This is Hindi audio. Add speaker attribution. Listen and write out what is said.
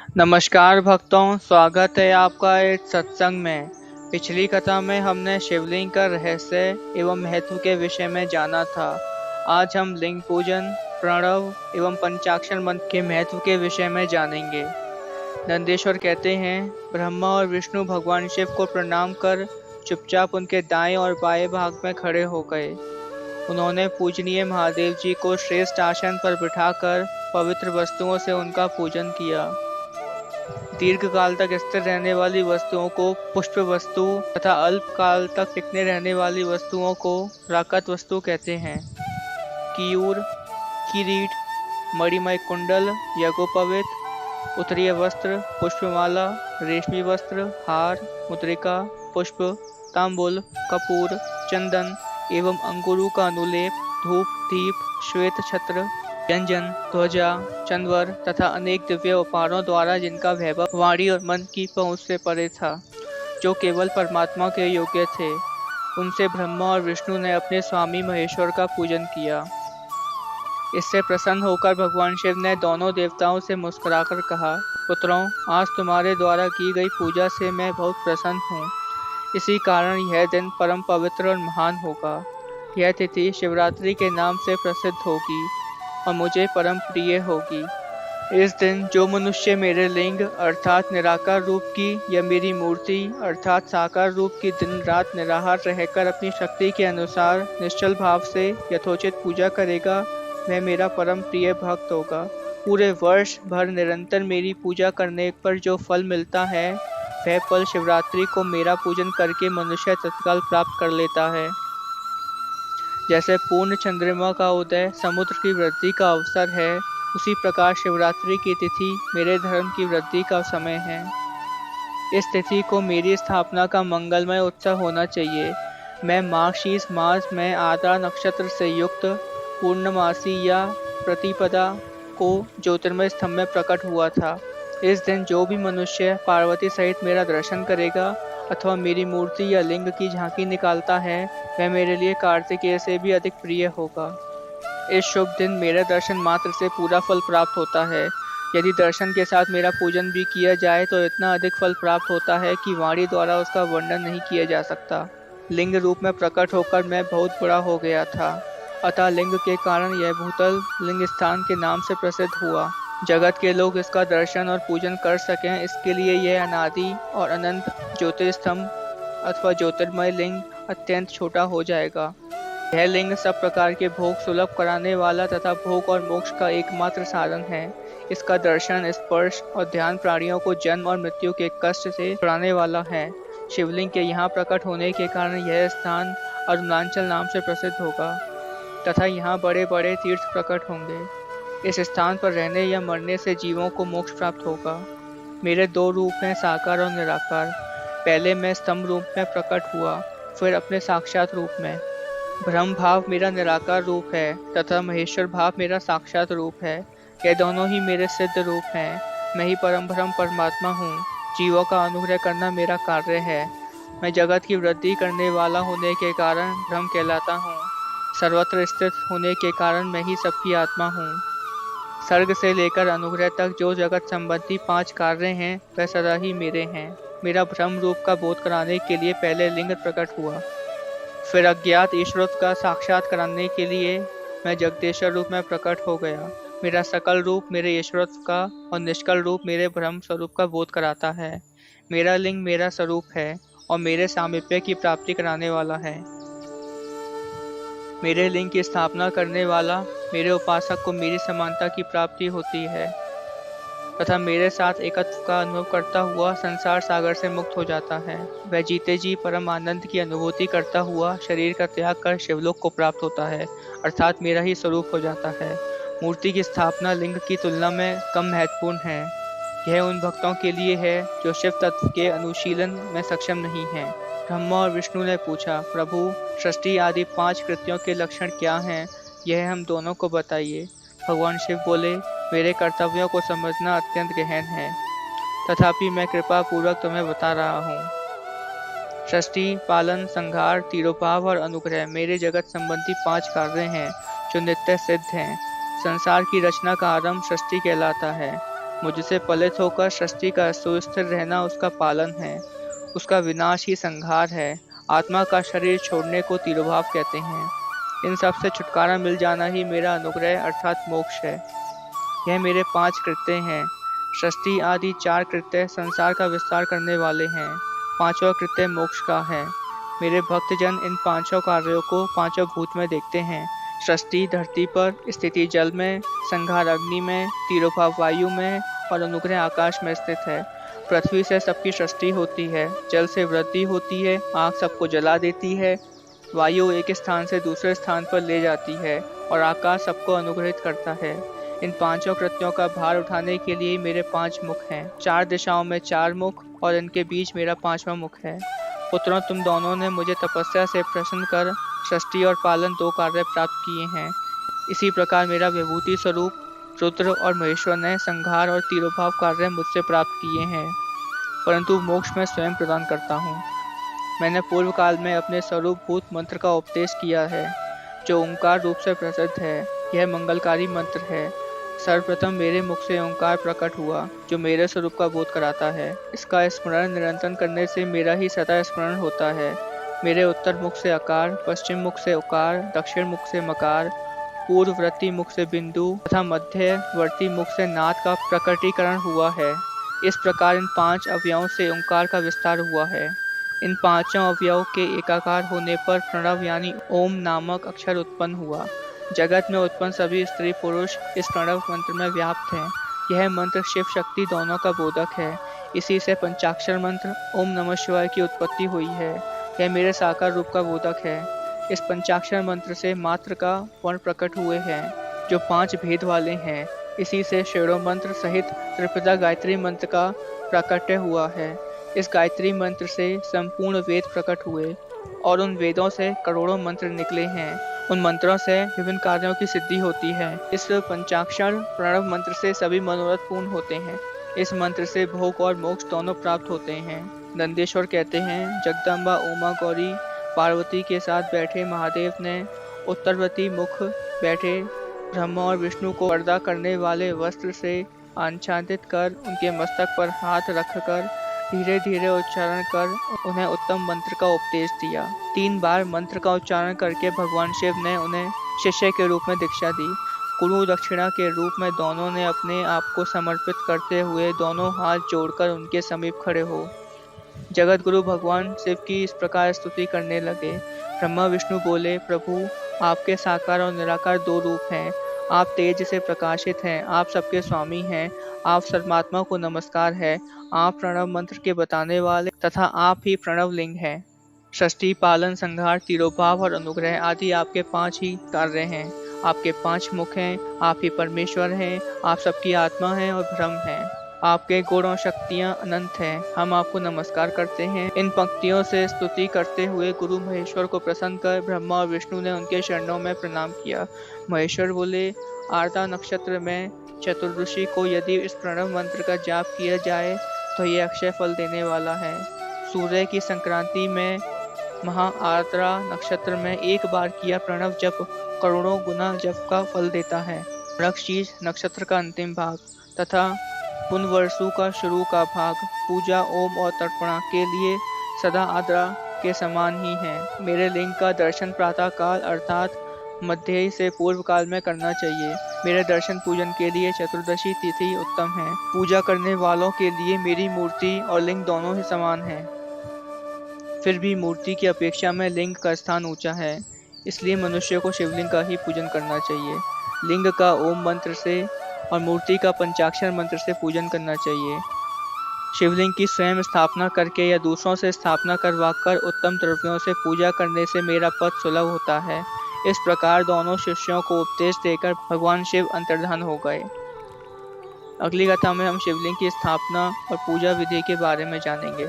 Speaker 1: नमस्कार भक्तों, स्वागत है आपका इस सत्संग में। पिछली कथा में हमने शिवलिंग का रहस्य एवं महत्व के विषय में जाना था। आज हम लिंग पूजन, प्रणव एवं पंचाक्षर मंत्र के महत्व के विषय में जानेंगे। नंदेश्वर कहते हैं, ब्रह्मा और विष्णु भगवान शिव को प्रणाम कर चुपचाप उनके दाएं और बाएं भाग में खड़े हो गए। उन्होंने पूजनीय महादेव जी को श्रेष्ठ आसन पर बिठाकर पवित्र वस्तुओं से उनका पूजन किया। दीर्घ काल तक स्थिर रहने वाली वस्तुओं को पुष्प वस्तु तथा अल्प काल तक टिकने रहने वाली वस्तुओं को प्राकृत वस्तु कहते हैं। कीयूर, किरीट, मणिमय कुंडल, यज्ञोपवीत, उत्तरीय वस्त्र, पुष्पमाला, रेशमी वस्त्र, हार, मुद्रिका, पुष्प, तांबुल, कपूर, चंदन एवं अंगूरों का अनुलेप, धूप, दीप, श्वेत छत्र, व्यंजन, ध्वजा, चंद्वर तथा अनेक दिव्य उपहारों द्वारा जिनका वैभव वाणी और मन की पहुंच से परे था, जो केवल परमात्मा के योग्य थे, उनसे ब्रह्मा और विष्णु ने अपने स्वामी महेश्वर का पूजन किया। इससे प्रसन्न होकर भगवान शिव ने दोनों देवताओं से मुस्कुराकर कहा, पुत्रों, आज तुम्हारे द्वारा की गई पूजा से मैं बहुत प्रसन्न हूँ। इसी कारण यह दिन परम पवित्र और महान होगा। यह तिथि शिवरात्रि के नाम से प्रसिद्ध होगी और मुझे परम प्रिय होगी। इस दिन जो मनुष्य मेरे लिंग अर्थात निराकार रूप की या मेरी मूर्ति अर्थात साकार रूप की दिन रात निराहार रहकर अपनी शक्ति के अनुसार निश्चल भाव से यथोचित पूजा करेगा, वह मेरा परम प्रिय भक्त होगा। पूरे वर्ष भर निरंतर मेरी पूजा करने पर जो फल मिलता है, वह फल शिवरात्रि को मेरा पूजन करके मनुष्य तत्काल प्राप्त कर लेता है। जैसे पूर्ण चंद्रमा का उदय समुद्र की वृद्धि का अवसर है, उसी प्रकार शिवरात्रि की तिथि मेरे धर्म की वृद्धि का समय है। इस तिथि को मेरी स्थापना का मंगलमय उत्सव होना चाहिए। मैं माघशीस मास में आद्रा नक्षत्र से युक्त पूर्णमासी या प्रतिपदा को ज्योतिर्मय स्तंभ में प्रकट हुआ था। इस दिन जो भी मनुष्य पार्वती सहित मेरा दर्शन करेगा अथवा मेरी मूर्ति या लिंग की झांकी निकालता है, वह मेरे लिए कार्तिकेय से भी अधिक प्रिय होगा। इस शुभ दिन मेरे दर्शन मात्र से पूरा फल प्राप्त होता है। यदि दर्शन के साथ मेरा पूजन भी किया जाए तो इतना अधिक फल प्राप्त होता है कि वाणी द्वारा उसका वर्णन नहीं किया जा सकता। लिंग रूप में प्रकट होकर मैं बहुत बड़ा हो गया था, अतः लिंग के कारण यह भूतल लिंग स्थान के नाम से प्रसिद्ध हुआ। जगत के लोग इसका दर्शन और पूजन कर सकें, इसके लिए यह अनादि और अनंत ज्योतिर्स्तंभ अथवा ज्योतिर्मय लिंग अत्यंत छोटा हो जाएगा। यह लिंग सब प्रकार के भोग सुलभ कराने वाला तथा भोग और मोक्ष का एकमात्र साधन है। इसका दर्शन, स्पर्श और ध्यान प्राणियों को जन्म और मृत्यु के कष्ट से छुड़ाने वाला है। शिवलिंग के यहाँ प्रकट होने के कारण यह स्थान अरुणाचल नाम से प्रसिद्ध होगा तथा यहाँ बड़े बड़े तीर्थ प्रकट होंगे। इस स्थान पर रहने या मरने से जीवों को मोक्ष प्राप्त होगा। मेरे दो रूप हैं, साकार और निराकार। पहले मैं स्तंभ रूप में प्रकट हुआ, फिर अपने साक्षात रूप में। ब्रह्म भाव मेरा निराकार रूप है तथा महेश्वर भाव मेरा साक्षात रूप है। यह दोनों ही मेरे सिद्ध रूप हैं। मैं ही परम ब्रह्म परमात्मा हूँ। जीवों का अनुग्रह करना मेरा कार्य है। मैं जगत की वृद्धि करने वाला होने के कारण ब्रह्म कहलाता हूँ। सर्वत्र स्थित होने के कारण मैं ही सबकी आत्मा हूँ। सर्ग से लेकर अनुग्रह तक जो जगत संबंधी 5 कार्य हैं, वह सदा ही मेरे हैं। मेरा ब्रह्म रूप का बोध कराने के लिए पहले लिंग प्रकट हुआ, फिर अज्ञात ईश्वरत्व का साक्षात कराने के लिए मैं जगदीश्वर रूप में प्रकट हो गया। मेरा सकल रूप मेरे ईश्वरत्व का और निष्कल रूप मेरे ब्रह्म स्वरूप का बोध कराता है। मेरा लिंग मेरा स्वरूप है और मेरे सामीप्य की प्राप्ति कराने वाला है। मेरे लिंग की स्थापना करने वाला मेरे उपासक को मेरी समानता की प्राप्ति होती है तथा मेरे साथ एकत्व का अनुभव करता हुआ संसार सागर से मुक्त हो जाता है। वह जीते जी परम आनंद की अनुभूति करता हुआ शरीर का त्याग कर शिवलोक को प्राप्त होता है, अर्थात मेरा ही स्वरूप हो जाता है। मूर्ति की स्थापना लिंग की तुलना में कम महत्वपूर्ण है। यह उन भक्तों के लिए है जो शिव तत्व के अनुशीलन में सक्षम नहीं हैं। ब्रह्मा और विष्णु ने पूछा, प्रभु, सृष्टि आदि 5 कृत्यों के लक्षण क्या हैं? यह हम दोनों को बताइए। भगवान शिव बोले, मेरे कर्तव्यों को समझना अत्यंत गहन है, तथापि मैं कृपा पूर्वक तुम्हें बता रहा हूँ। सृष्टि, पालन, संहार, तिरोभाव और अनुग्रह मेरे जगत संबंधी 5 कार्य हैं जो नित्य सिद्ध हैं। संसार की रचना का आरंभ सृष्टि कहलाता है। मुझसे पलित होकर सृष्टि का सुस्थिर रहना उसका पालन है। उसका विनाश ही संहार है। आत्मा का शरीर छोड़ने को तिरोभाव कहते हैं। इन सब से छुटकारा मिल जाना ही मेरा अनुग्रह अर्थात मोक्ष है। यह मेरे 5 कृत्य हैं। सृष्टि आदि 4 कृत्य संसार का विस्तार करने वाले हैं। 5वां कृत्य मोक्ष का है। मेरे भक्तजन इन 5 कार्यों को 5 भूत में देखते हैं। सृष्टि धरती पर, स्थिति जल में, संहार अग्नि में, तिरोभाव वायु में और अनुग्रह आकाश में स्थित है। पृथ्वी से सबकी सृष्टि होती है, जल से वृद्धि होती है, आग सबको जला देती है, वायु एक स्थान से दूसरे स्थान पर ले जाती है और आकाश सबको अनुग्रहित करता है। इन 5 कृत्यों का भार उठाने के लिए मेरे 5 मुख हैं। 4 दिशाओं में 4 मुख और इनके बीच मेरा 5वां मुख है। पुत्रों, तुम दोनों ने मुझे तपस्या से प्रसन्न कर सृष्टि और पालन 2 कार्य प्राप्त किए हैं। इसी प्रकार मेरा विभूति स्वरूप रुद्र और महेश्वर ने संहार और तिरोभाव कार्य मुझसे प्राप्त किए हैं, परंतु मोक्ष मैं स्वयं प्रदान करता हूँ। मैंने पूर्व काल में अपने स्वरूपभूत मंत्र का उपदेश किया है, जो ओंकार रूप से प्रसिद्ध है। यह मंगलकारी मंत्र है। सर्वप्रथम मेरे मुख से ओंकार प्रकट हुआ, जो मेरे स्वरूप का बोध कराता है। इसका स्मरण निरंतर करने से मेरा ही सदा स्मरण होता है। मेरे उत्तर मुख से अकार, पश्चिम मुख से उकार, दक्षिण मुख से मकार, पूर्ववर्ती मुख से बिंदु तथा मध्यवर्ती मुख से नाद का प्रकटीकरण हुआ है। इस प्रकार इन 5 अवयवों से ओंकार का विस्तार हुआ है। इन 5 अवयवों के एकाकार होने पर प्रणव यानी ओम नामक अक्षर उत्पन्न हुआ। जगत में उत्पन्न सभी स्त्री पुरुष इस प्रणव मंत्र में व्याप्त हैं। यह मंत्र शिव शक्ति दोनों का बोधक है। इसी से पंचाक्षर मंत्र ओम नमः शिवाय की उत्पत्ति हुई है। यह मेरे साकार रूप का बोधक है। इस पंचाक्षर मंत्र से मात्र का वर्ण प्रकट हुए हैं, जो 5 भेद वाले हैं। इसी से षोडश मंत्र सहित त्रिपदा गायत्री मंत्र का प्राकट्य हुआ है। इस गायत्री मंत्र से संपूर्ण वेद प्रकट हुए और उन वेदों से करोड़ों मंत्र निकले हैं। उन मंत्रों से विभिन्न कार्यों की सिद्धि होती है। इस पंचाक्षर प्रणव मंत्र से सभी मनोरथ पूर्ण होते हैं। इस मंत्र से भोग और मोक्ष दोनों प्राप्त होते हैं। नंदेश्वर कहते हैं, जगदम्बा उमा गौरी पार्वती के साथ बैठे महादेव ने उत्तरवर्ती मुख बैठे ब्रह्मा और विष्णु को पर्दा करने वाले वस्त्र से आच्छादित कर उनके मस्तक पर हाथ रखकर धीरे धीरे उच्चारण कर उन्हें उत्तम मंत्र का उपदेश दिया। 3 बार मंत्र का उच्चारण करके भगवान शिव ने उन्हें शिष्य के रूप में दीक्षा दी। गुरु दक्षिणा के रूप में दोनों ने अपने आप को समर्पित करते हुए दोनों हाथ जोड़कर उनके समीप खड़े हो जगत गुरु भगवान शिव की इस प्रकार स्तुति करने लगे। ब्रह्मा विष्णु बोले, प्रभु आपके साकार और निराकार 2 रूप हैं। आप तेज से प्रकाशित हैं, आप सबके स्वामी हैं, आप सर्वात्मा को नमस्कार है, आप प्रणव मंत्र के बताने वाले तथा आप ही प्रणव लिंग हैं। सृष्टि पालन संहार तिरोभाव और अनुग्रह आदि आपके 5 ही कार्य हैं। आपके 5 मुख हैं, आप ही परमेश्वर हैं, आप सबकी आत्मा हैं और ब्रह्म हैं। आपके गुण और शक्तियाँ अनंत हैं। हम आपको नमस्कार करते हैं। इन पंक्तियों से स्तुति करते हुए गुरु महेश्वर को प्रसन्न कर ब्रह्मा और विष्णु ने उनके चरणों में प्रणाम किया। महेश्वर बोले, आर्द्रा नक्षत्र में चतुर्दशी को यदि इस प्रणव मंत्र का जाप किया जाए तो ये अक्षय फल देने वाला है। सूर्य की संक्रांति में महा आर्द्रा नक्षत्र में 1 बार किया प्रणव जप करोड़ों गुना जप का फल देता है। मृगशीर्ष नक्षत्र का अंतिम भाग तथा पुनर्वसु का शुरू का भाग पूजा ओम और तर्पणा के लिए सदा आर्द्रा के समान ही है। मेरे लिंग का दर्शन प्रातः काल अर्थात मध्य से पूर्व काल में करना चाहिए। मेरे दर्शन पूजन के लिए चतुर्दशी तिथि उत्तम है। पूजा करने वालों के लिए मेरी मूर्ति और लिंग दोनों ही समान हैं। फिर भी मूर्ति की अपेक्षा में लिंग का स्थान ऊंचा है, इसलिए मनुष्य को शिवलिंग का ही पूजन करना चाहिए। लिंग का ओम मंत्र से और मूर्ति का पंचाक्षर मंत्र से पूजन करना चाहिए। शिवलिंग की स्वयं स्थापना करके या दूसरों से स्थापना करवाकर उत्तम द्रव्यों से पूजा करने से मेरा पद सुलभ होता है। इस प्रकार दोनों शिष्यों को उपदेश देकर भगवान शिव अंतर्धान हो गए। अगली कथा में हम शिवलिंग की स्थापना और पूजा विधि के बारे में जानेंगे।